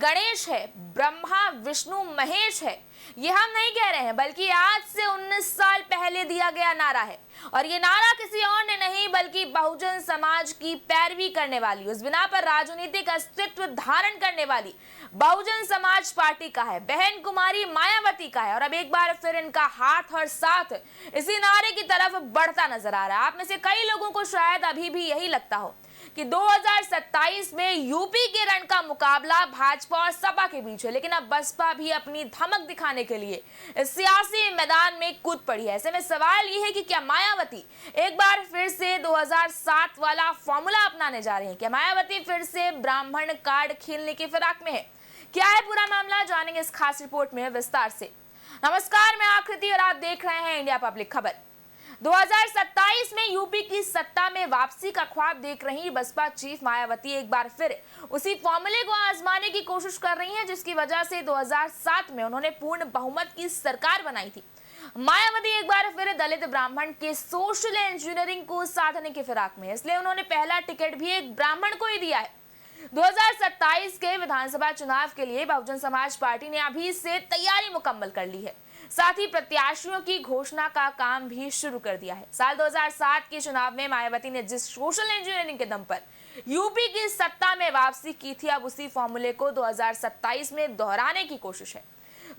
गणेश है, ब्रह्मा विष्णु महेश है, ये हम नहीं कह रहे हैं, बल्कि आज से 19 साल पहले दिया गया नारा है। और ये नारा किसी और ने नहीं बल्कि बहुजन समाज की पैरवी करने वाली, उस बिना पर राजनीतिक अस्तित्व धारण करने वाली बहुजन समाज पार्टी का है, बहन कुमारी मायावती का है। और अब एक बार फिर इनका हाथ और साथ इसी नारे की तरफ बढ़ता नजर आ रहा है। आप में से कई लोगों को शायद अभी भी यही लगता हो कि 2027 में यूपी के रण का मुकाबला भाजपा और सपा के बीच है, लेकिन अब बसपा भी अपनी धमक दिखाने के लिए इस सियासी मैदान में कूद पड़ी है। ऐसे में सवाल यह है कि क्या मायावती एक बार फिर से 2007 वाला फॉर्मूला अपनाने जा रहे हैं? क्या मायावती फिर से ब्राह्मण कार्ड खेलने की फिराक में है? क्या है पूरा मामला, जानेंगे इस खास रिपोर्ट में विस्तार से। नमस्कार, मैं आकृति और आप देख रहे हैं इंडिया पब्लिक खबर। 2027 में यूपी की सत्ता में वापसी का ख्वाब देख रही बसपा चीफ मायावती एक बार फिर उसी फॉर्मूले को आजमाने की कोशिश कर रही हैं जिसकी वजह से 2007 में उन्होंने पूर्ण बहुमत की सरकार बनाई थी। मायावती एक बार फिर दलित ब्राह्मण के सोशल इंजीनियरिंग को साधने की फिराक में, इसलिए उन्होंने पहला टिकट भी एक ब्राह्मण को ही दिया है। 2027 के विधानसभा चुनाव के लिए बहुजन समाज पार्टी ने अभी से तैयारी मुकम्मल कर ली है, साथ ही प्रत्याशियों की घोषणा का काम भी शुरू कर दिया है। साल 2007 के चुनाव में मायावती ने जिस सोशल इंजीनियरिंग के दम पर यूपी की सत्ता में वापसी की थी, अब उसी फॉर्मूले को 2027 में दोहराने की कोशिश है।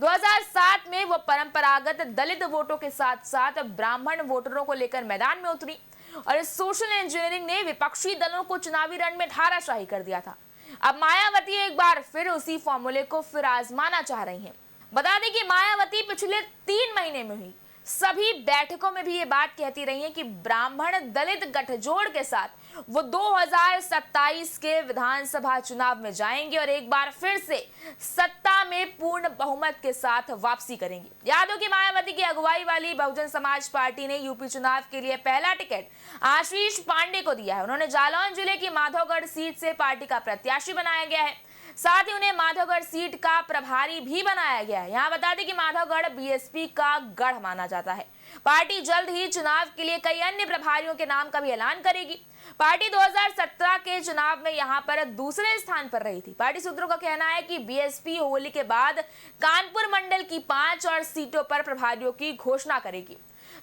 2007 में वो परंपरागत दलित वोटों के साथ साथ ब्राह्मण वोटरों को लेकर मैदान में उतरी और इस सोशल इंजीनियरिंग ने विपक्षी दलों को चुनावी रण में धाराशाही कर दिया था। अब मायावती एक बार फिर उसी फॉर्मूले को फिर आजमाना चाह रही हैं। बता दें कि मायावती पिछले 3 महीने में हुई सभी बैठकों में भी ये बात कहती रही है कि ब्राह्मण दलित गठजोड़ के साथ वो 2027 के विधानसभा चुनाव में जाएंगे और एक बार फिर से सत्ता में पूर्ण बहुमत के साथ वापसी करेंगे। याद हो कि मायावती की अगुवाई वाली बहुजन समाज पार्टी ने यूपी चुनाव के लिए पहला टिकट आशीष पांडे को दिया है। उन्होंने जालौन जिले की माधोगढ़ सीट से पार्टी का प्रत्याशी बनाया गया है, साथ ही उन्हें माधोगढ़ सीट का प्रभारी भी बनाया गया है। यहाँ बता दें कि माधोगढ़ बीएसपी का गढ़ माना जाता है। पार्टी जल्द ही चुनाव के लिए कई अन्य प्रभारियों के नाम का भी ऐलान करेगी। पार्टी 2017 के चुनाव में यहाँ पर दूसरे स्थान पर रही थी। पार्टी सूत्रों का कहना है कि बीएसपी होली के बाद कानपुर मंडल की 5 और सीटों पर प्रभारियों की घोषणा करेगी।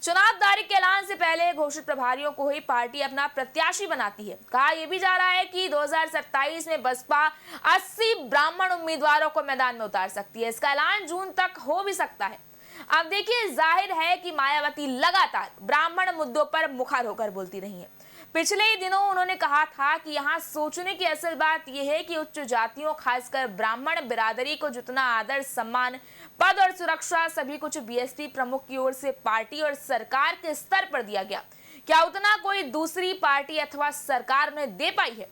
चुनाव तारीख के ऐलान से पहले घोषित प्रभारियों को ही पार्टी अपना प्रत्याशी बनाती है। कहा यह भी जा रहा है कि 2027 में बसपा 80 ब्राह्मण उम्मीदवारों को मैदान में उतार सकती है। इसका ऐलान जून तक हो भी सकता है। अब देखिए, जाहिर है कि मायावती लगातार ब्राह्मण मुद्दों पर मुखर होकर बोलती रही है। पिछले ही दिनों उन्होंने कहा था कि यहाँ सोचने की असल बात यह है कि उच्च जातियों खासकर ब्राह्मण बिरादरी को जितना आदर सम्मान पद और सुरक्षा सभी कुछ बीएसपी प्रमुख की ओर से पार्टी और सरकार के स्तर पर दिया गया, क्या उतना कोई दूसरी पार्टी अथवा सरकार उन्हें दे पाई है?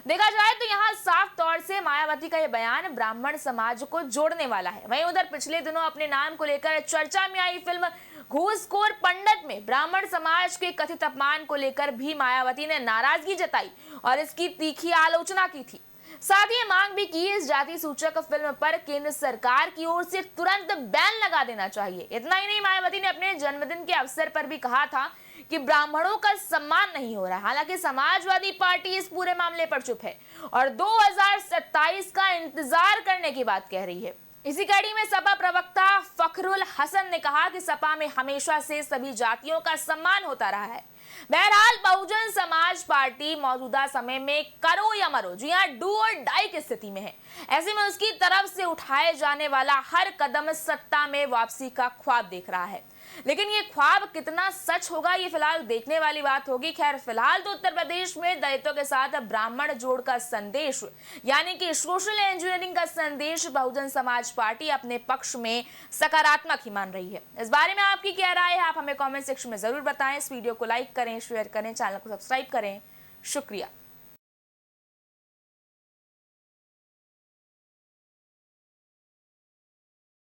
देखा जाए तो यहाँ साफ तौर से मायावती का यह बयान ब्राह्मण समाज को जोड़ने वाला है। वहीं उधर पिछले दिनों अपने नाम को लेकर चर्चा में आई फिल्म घूसखोर पंडित में ब्राह्मण समाज के कथित अपमान को लेकर भी मायावती ने नाराजगी जताई और इसकी तीखी आलोचना की थी। साथ ही मांग भी की इस जाति सूचक फिल्म पर केंद्र सरकार की ओर से तुरंत बैन लगा देना चाहिए। इतना ही नहीं, मायावती ने अपने जन्मदिन के अवसर पर भी कहा था कि ब्राह्मणों का सम्मान नहीं हो रहा। हालांकि समाजवादी पार्टी इस पूरे मामले पर चुप है और 2027 का इंतजार करने की बात कह रही है। इसी कड़ी में सपा प्रवक्ता फखरुल हसन ने कहा कि सपा में हमेशा से सभी जातियों का सम्मान होता रहा है। बहरहाल बहुजन समाज पार्टी मौजूदा समय में करो या मरो, जी हाँ, डू और डाई की स्थिति में है। ऐसे में उसकी तरफ से उठाए जाने वाला हर कदम सत्ता में वापसी का ख्वाब देख रहा है, लेकिन ये ख्वाब कितना सच होगा ये फिलहाल देखने वाली बात होगी। खैर, फिलहाल तो उत्तर प्रदेश में दलितों के साथ ब्राह्मण जोड़ का संदेश यानी कि सोशल इंजीनियरिंग का संदेश बहुजन समाज पार्टी अपने पक्ष में सकारात्मक ही मान रही है। इस बारे में आपकी क्या राय है, आप हमें कमेंट सेक्शन में जरूर बताएं। इस वीडियो को लाइक करें, शेयर करें, चैनल को सब्सक्राइब करें। शुक्रिया।